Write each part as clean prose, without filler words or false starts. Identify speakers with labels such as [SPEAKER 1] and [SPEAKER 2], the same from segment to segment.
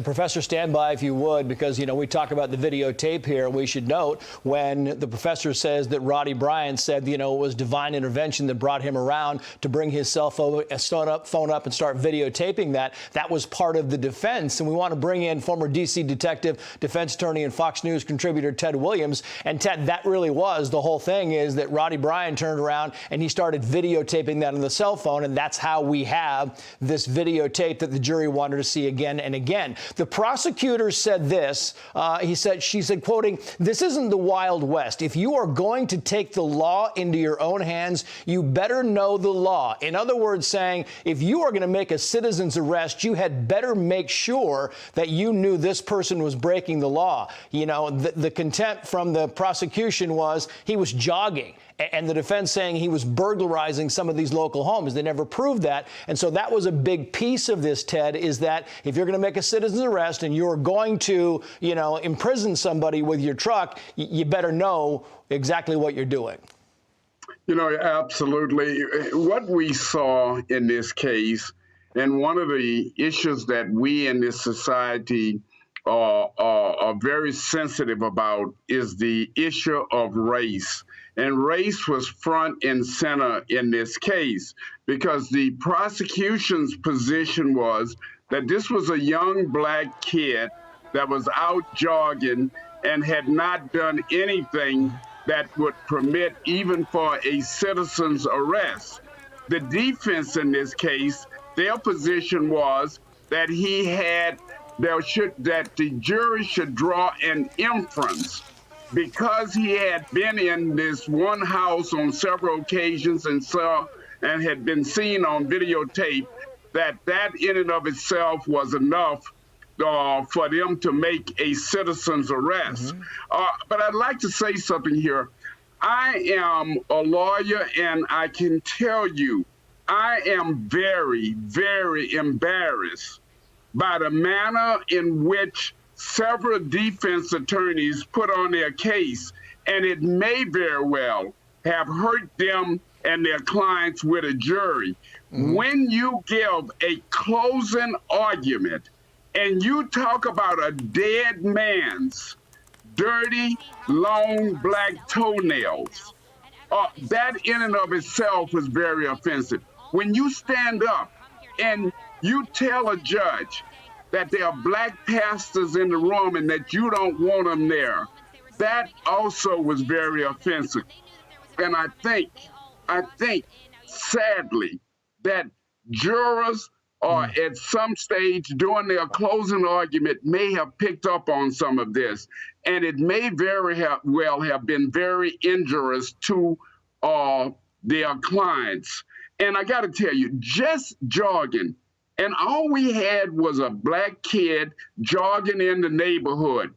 [SPEAKER 1] Professor, stand by if you would, because, you know, we talk about the videotape here. We should note when the professor says that Roddy Bryant said, you know, it was divine intervention that brought him around to bring his phone up and start videotaping that. That was part of the defense. And we want to bring in former D.C. detective, defense attorney, and Fox News contributor Ted Williams. And Ted, that really was the whole thing, is that Roddy Bryant turned around and he started videotaping that on the cell phone. And that's how we have this videotape that the jury wanted to see again and again. The prosecutor said this. She said, quoting, "This isn't the Wild West. If you are going to take the law into your own hands, you better know the law." In other words, saying, if you are going to make a citizen's arrest, you had better make sure that you knew this person was breaking the law. You know, the contempt from the prosecution was he was jogging, and the defense saying he was burglarizing some of these local homes. They never proved that. And so that was a big piece of this, Ted, is that if you're going to make a citizen's arrest and you're going to, you know, imprison somebody with your truck, you better know exactly what you're doing.
[SPEAKER 2] You know, absolutely. What we saw in this case, and one of the issues that we in this society are very sensitive about, is the issue of race. And race was front and center in this case, because the prosecution's position was that this was a young black kid that was out jogging and had not done anything that would permit even for a citizen's arrest. The defense in this case, their position was that that the jury should draw an inference, because he had been in this one house on several occasions and had been seen on videotape, that in and of itself was enough for them to make a citizen's arrest. But I'd like to say something here. I am a lawyer, and I can tell you, I am very, very embarrassed by the manner in which several defense attorneys put on their case, and it may very well have hurt them and their clients with a jury. When you give a closing argument and you talk about a dead man's dirty, long black toenails, that in and of itself is very offensive. When you stand up and you tell a judge that there are black pastors in the room and that you don't want them there, that also was very offensive. And I think, sadly, that jurors at some stage during their closing argument may have picked up on some of this, and it may very well have been very injurious to their clients. And I got to tell you, just jogging, and all we had was a black kid jogging in the neighborhood,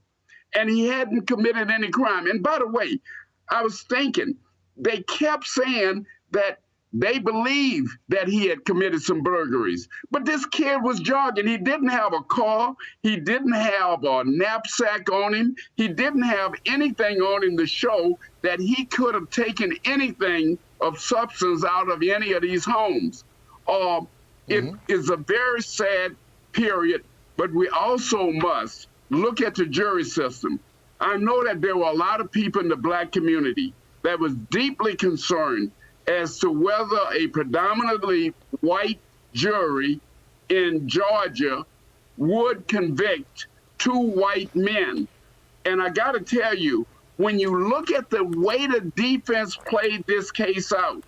[SPEAKER 2] and he hadn't committed any crime. And by the way, I was thinking, they kept saying that they believe that he had committed some burglaries, but this kid was jogging. He didn't have a car. He didn't have a knapsack on him. He didn't have anything on him to show that he could have taken anything of substance out of any of these homes. It is a very sad period, but we also must look at the jury system. I know that there were a lot of people in the black community that was deeply concerned as to whether a predominantly white jury in Georgia would convict two white men. And I got to tell you, when you look at the way the defense played this case out,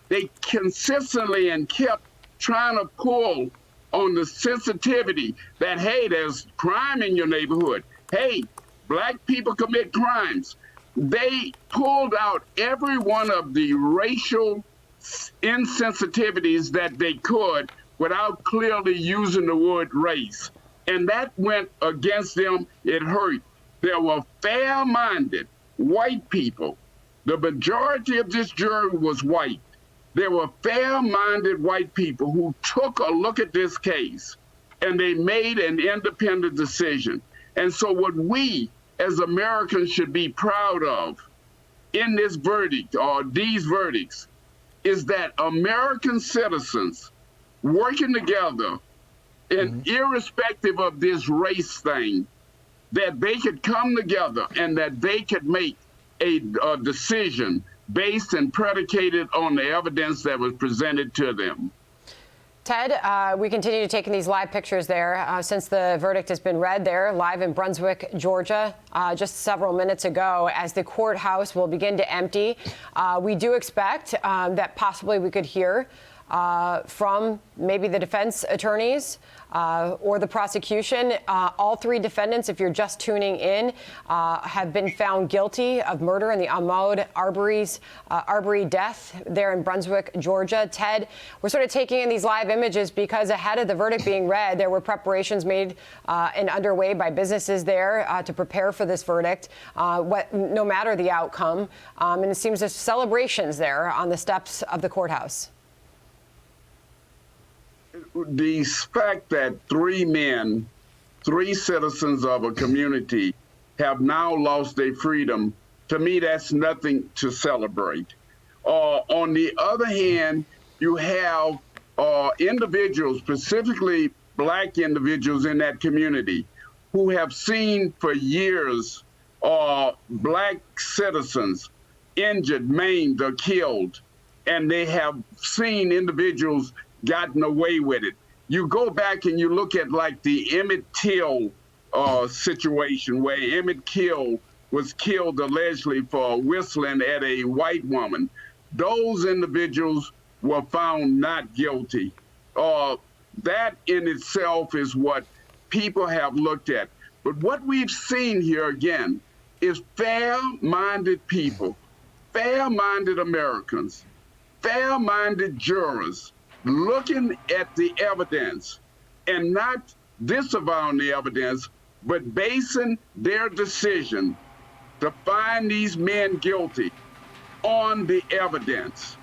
[SPEAKER 2] they consistently and kept trying to pull on the sensitivity that, hey, there's crime in your neighborhood. Hey, black people commit crimes. They pulled out every one of the racial insensitivities that they could without clearly using the word race. And that went against them. It hurt. There were fair-minded white people. The majority of this jury was white. There were fair-minded white people who took a look at this case, and they made an independent decision. And so what we as Americans should be proud of in this verdict, or these verdicts, is that American citizens working together And irrespective of this race thing, that they could come together and that they could make a decision based and predicated on the evidence that was presented to them.
[SPEAKER 3] Ted, we continue to take in these live pictures there since the verdict has been read there, live in Brunswick, Georgia, just several minutes ago, as the courthouse will begin to empty. We do expect that possibly we could hear from maybe the defense attorneys or the prosecution. All three defendants, if you're just tuning in, have been found guilty of murder in the Ahmaud Arbery death there in Brunswick, Georgia. Ted, we're sort of taking in these live images because ahead of the verdict being read, there were preparations made and underway by businesses there to prepare for this verdict, no matter the outcome. And it seems there's celebrations there on the steps of the courthouse.
[SPEAKER 2] The fact that three men, three citizens of a community, have now lost their freedom, to me, that's nothing to celebrate. On the other hand, you have individuals, specifically Black individuals in that community, who have seen for years Black citizens injured, maimed, or killed, and they have seen individuals gotten away with it. You go back and you look at like the Emmett Till situation, where Emmett Till was killed allegedly for whistling at a white woman. Those individuals were found not guilty. That in itself is what people have looked at. But what we've seen here again is fair-minded people, fair-minded Americans, fair-minded jurors, looking at the evidence and not disavowing the evidence, but basing their decision to find these men guilty on the evidence.